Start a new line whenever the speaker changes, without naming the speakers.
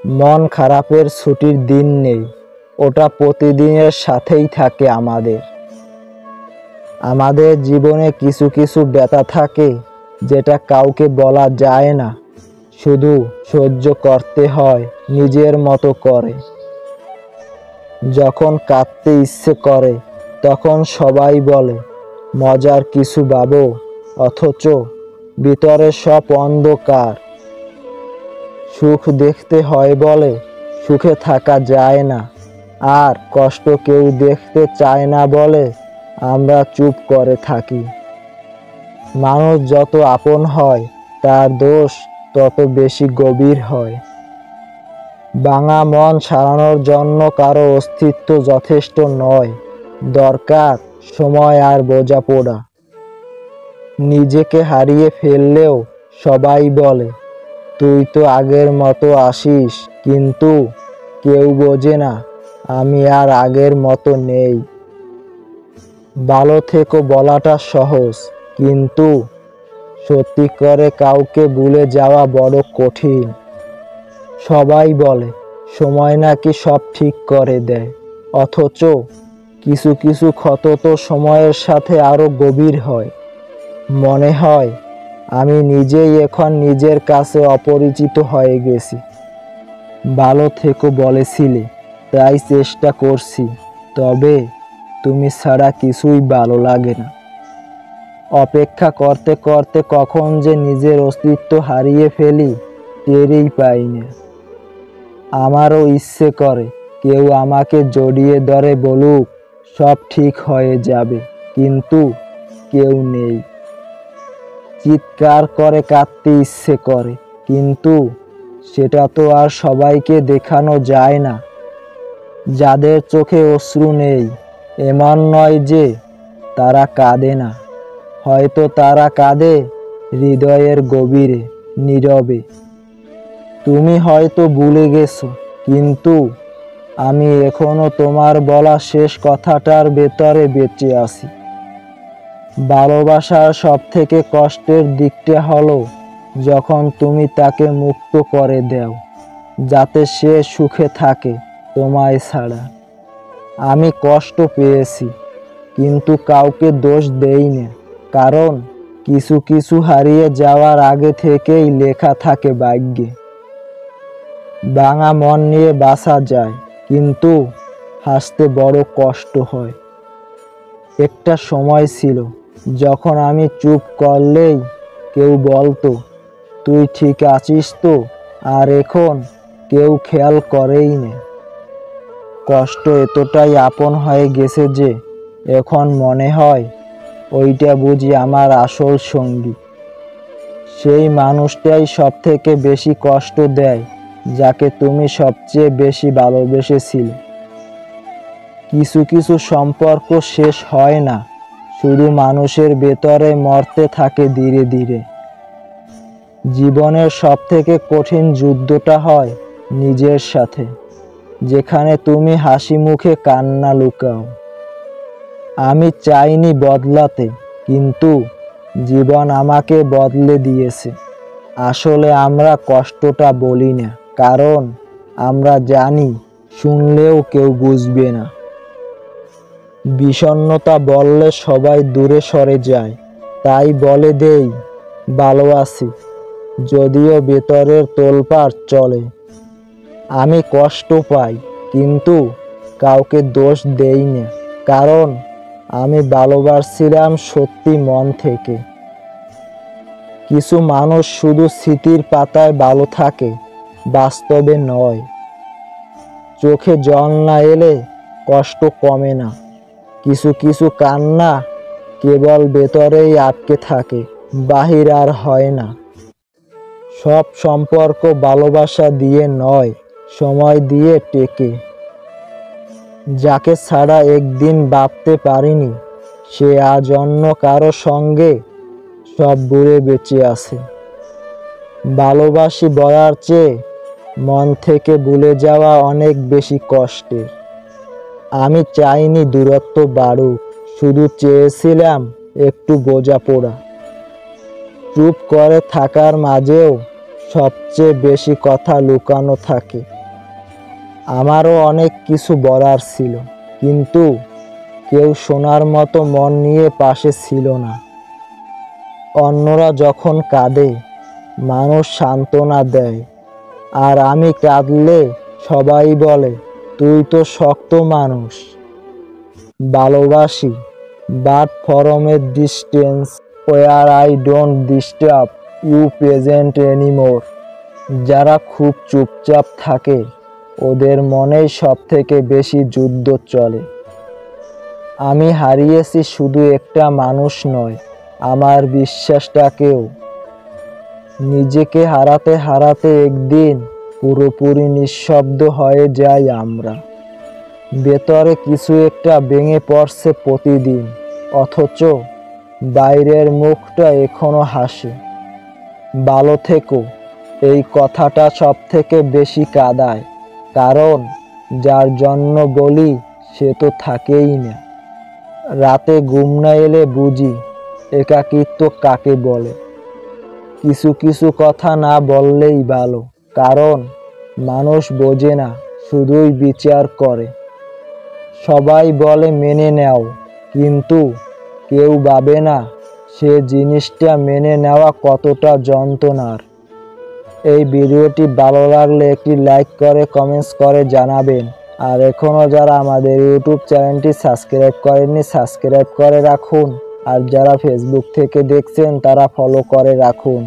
মন খারাপের ছুটির দিন নেই, ওটা প্রতিদিনের সাথেই থাকে আমাদের। আমাদের জীবনে কিছু কিছু ব্যথা থাকে যেটা কাউকে বলা যায় না, শুধু সহ্য করতে হয় নিজের মতো করে। যখন কাঁদতে ইচ্ছে করে তখন সবাই বলে মজার কিছু ভাবো, অথচ ভিতরে সব অন্ধকার। সুখ দেখতে হয় বলে সুখে থাকা যায় না, আর কষ্ট কেউ দেখতে চায় না বলে আমরা চুপ করে থাকি। মানুষ যত আপন হয় তার দোষ তত বেশি গভীর হয়। ভাঙা মন সারানোর জন্য কারো অস্তিত্ব যথেষ্ট নয়, দরকার সময় আর বোঝাপড়া। নিজেকে হারিয়ে ফেললেও সবাই বলে তুই তো আগের মতো আসিস, কিন্তু কেউ বোঝে না আমি আর আগের মতো নেই। ভালো থেকো বলাটা সহজ, কিন্তু সত্যি করে কাউকে ভুলে যাওয়া বড় কঠিন। সবাই বলে সময় নাকি সব ঠিক করে দেয়, অথচ কিছু কিছু ক্ষত তো সময়ের সাথে আরো গভীর হয়। মনে হয় আমি নিজেই এখন নিজের কাছে অপরিচিত হয়ে গেছি। ভালো থেকো বলেছিলে তাই চেষ্টা করছি, তবে তুমি ছাড়া কিছুই ভালো লাগে না। অপেক্ষা করতে করতে কখন যে নিজের অস্তিত্ব হারিয়ে ফেলি টেরই পাই না। আমারও ইচ্ছে করে কেউ আমাকে জড়িয়ে ধরে বলুক সব ঠিক হয়ে যাবে, কিন্তু কেউ নেই। চিৎকার করে কাঁদতে ইচ্ছে করে, কিন্তু সেটা তো আর সবাইকে দেখানো যায় না। যাদের চোখে অশ্রু নেই এমন নয় যে তারা কাঁদে না, হয়তো তারা কাঁদে হৃদয়ের গভীরে, নীরবে। তুমি হয়তো ভুলে গেছো, কিন্তু আমি এখনো তোমার বলা শেষ কথাটার ভেতরে বেঁচে আছি। ভালোবাসার সব থেকে কষ্টের দিকটা হলো যখন তুমি তাকে মুক্ত করে দাও যাতে সে সুখে থাকে তোমায় ছাড়া। আমি কষ্ট পেয়েছি, কিন্তু কাউকে দোষ দেই না, কারণ কিছু কিছু হারিয়ে যাওয়ার আগে থেকেই লেখা থাকে ভাগ্যে। ভাঙা মন নিয়ে বাঁচা যায়, কিন্তু হাসতে বড় কষ্ট হয়। একটা সময় ছিল যখন আমি চুপ করলেই কেউ বলতো তুই ঠিক আছিস তো, আর এখন কেউ খেয়াল করেই না। কষ্ট এতটাই আপন হয়ে গেছে যে এখন মনে হয় ওইটা বুঝি আমার আসল সঙ্গী। সেই মানুষটাই সব থেকে বেশি কষ্ট দেয় যাকে তুমি সবচেয়ে বেশি ভালোবেসেছিলে। কিছু কিছু সম্পর্ক শেষ হয় না, শুধু মানুষের ভেতরে মরতে থাকে ধীরে ধীরে। জীবনের সব থেকে কঠিন যুদ্ধটা হয় নিজের সাথে, যেখানে তুমি হাসি মুখে কান্না লুকাও। আমি চাইনি বদলাতে, কিন্তু জীবন আমাকে বদলে দিয়েছে। আসলে আমরা কষ্টটা বলি না, কারণ আমরা জানি শুনলেও কেউ বুঝবে না। বিষণ্ণতা বললে সবাই দূরে সরে যায়, তাই বলে দেই ভালো আছি, যদিও ভেতরের তোলপাড় চলে। আমি কষ্ট পাই, কিন্তু কাউকে দোষ দেই না, কারণ আমি ভালোবাসছিলাম সত্যি মন থেকে। কিছু মানুষ শুধু স্মৃতির পাতায় ভালো থাকে, বাস্তবে নয়। চোখে জল না এলে কষ্ট কমে না, কিছু কিছু কান্না কেবল ভেতরেই আটকে থাকে, বাহির আর হয় না। সব সম্পর্ক ভালোবাসা দিয়ে নয়, সময় দিয়ে টেকে। যাকে ছাড়া একদিন ভাবতে পারিনি সে আজ অন্য কারো সঙ্গে সব ভুলে বেঁচে আছে। ভালোবাসি বলার চেয়ে মন থেকে ভুলে যাওয়া অনেক বেশি কষ্টের। আমি চাইনি দূরত্ব বাড়ুক, শুধু চেয়েছিলাম একটু বোঝাপড়া। চুপ করে থাকার মাঝেও সবচেয়ে বেশি কথা লুকানো থাকে। আমারও অনেক কিছু বলার ছিল, কিন্তু কেউ শোনার মতো মন নিয়ে পাশে ছিল না। অন্যরা যখন কাঁদে মানুষ সান্ত্বনা দেয়, আর আমি কাঁদলে সবাই বলে তুই তো শক্ত মানুষ। ভালোবাসি, but from a distance where I don't disturb you present anymore. যারা খুব চুপচাপ থাকে ওদের মনেই সব থেকে বেশি যুদ্ধ চলে। আমি হারিয়েছি শুধু একটা মানুষ নয়, আমার বিশ্বাসটাকেও। নিজেকে হারাতে হারাতে একদিন পুরোপুরি নিঃশব্দ হয়ে যাই আমরা। ভেতরে কিছু একটা ভেঙে পড়ছে প্রতিদিন, অথচ বাইরের মুখটা এখনো হাসে। ভালো থেকো, এই কথাটা সব থেকে বেশি কাঁদায়, কারণ যার জন্য বলি সে তো থাকেই না। রাতে ঘুম না এলে বুঝি একাকিত্ব কাকে বলে। কিছু কিছু কথা না বললেই ভালো, কারণ মানুষ বোঝে না, শুধুই বিচার করে। সবাই বলে মেনে নাও, কিন্তু কেউ ভাবে না সে জিনিসটা মেনে নেওয়া কতটা যন্ত্রণার। এই ভিডিওটি ভালো লাগলে একটি লাইক করে কমেন্টস করে জানাবেন। আর এখনও যারা আমাদের ইউটিউব চ্যানেলটি সাবস্ক্রাইব করেননি সাবস্ক্রাইব করে রাখুন। আর যারা ফেসবুক থেকে দেখছেন তারা ফলো করে রাখুন।